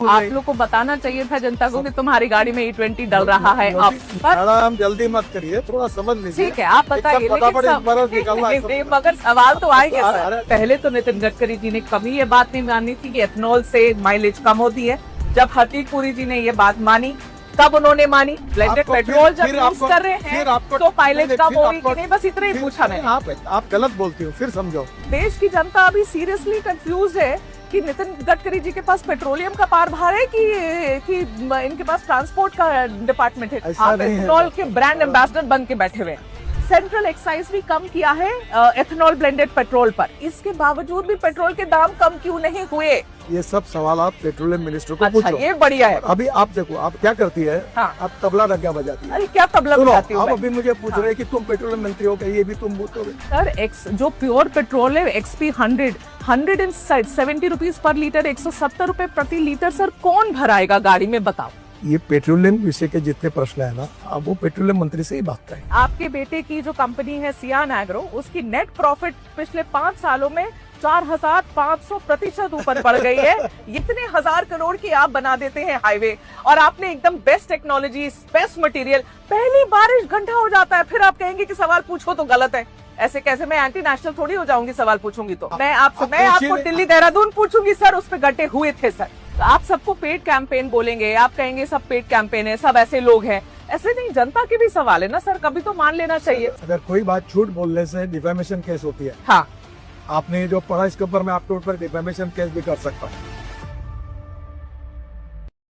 आप लोग को बताना चाहिए था जनता को कि तुम्हारी गाड़ी में E20 डल रहा है। अब मैडम जल्दी मत करिए, थोड़ा समझ लीजिए। ठीक है, आप बताइए, मगर सवाल तो आएंगे सर। पहले तो नितिन गडकरी जी ने कभी ये बात नहीं मानी थी कि एथेनॉल से माइलेज कम होती है। जब हरदीप पुरी जी ने ये बात मानी तब उन्होंने मानी। ब्लेंडेड पेट्रोल जब यूज कर रहे हैं तो माइलेज कम होगी कि नहीं, बस इतना ही पूछा मैंने। आप गलत बोलती हो, फिर समझो। देश की जनता अभी सीरियसली कंफ्यूज है कि नितिन गडकरी जी के पास पेट्रोलियम का कारभार है कि इनके पास ट्रांसपोर्ट का डिपार्टमेंट है। आप एथेनॉल के ब्रांड एम्बेसडर बन के बैठे हुए हैं। सेंट्रल एक्साइज भी कम किया है एथेनॉल ब्लेंडेड पेट्रोल पर, इसके बावजूद भी पेट्रोल के दाम कम क्यों नहीं हुए? ये सब सवाल आप पेट्रोलियम मिनिस्टर को पूछो। ये बढ़िया है। अभी आप देखो, आप क्या करती है? हाँ। आप तबला रंगा बजाती है। अरे क्या तबला बजाती हो? आप अभी मुझे पूछ रहे हैं कि तुम पेट्रोलियम मंत्री हो क्या? ये भी तुम बोलोगे? सर जो प्योर पेट्रोल है XP 170 रुपीज पर लीटर, 170 रुपए प्रति लीटर, सर कौन भराएगा गाड़ी में, बताओ? ये पेट्रोलियम विषय के जितने प्रश्न है ना, अब वो पेट्रोलियम मंत्री से ही बात करें। आपके बेटे की जो कंपनी है सियान एग्रो, उसकी नेट प्रॉफिट पिछले 5 सालों में 4500% ऊपर बढ़ गई है। इतने 1000 करोड़ की आप बना देते हैं हाईवे, और आपने एकदम बेस्ट टेक्नोलॉजी, बेस्ट मटेरियल, पहली बारिश घंटा हो जाता है, फिर आप कहेंगे कि सवाल पूछो तो गलत है। ऐसे कैसे? मैं एंटी नेशनल थोड़ी हो जाऊंगी सवाल पूछूंगी तो। मैं आपको दिल्ली देहरादून पूछूंगी सर, उस पे गड्ढे हुए थे सर। तो आप सबको पेड कैंपेन बोलेंगे, आप कहेंगे सब पेड कैंपेन है, सब ऐसे लोग हैं। ऐसे नहीं, जनता के भी सवाल है ना सर, कभी तो मान लेना चाहिए। अगर कोई बात झूठ बोलने से डिफेमेशन केस होती है। हाँ, आपने जो पढ़ा इसके ऊपर मैं आपके ऊपर डिफेमेशन केस भी कर सकता हूँ।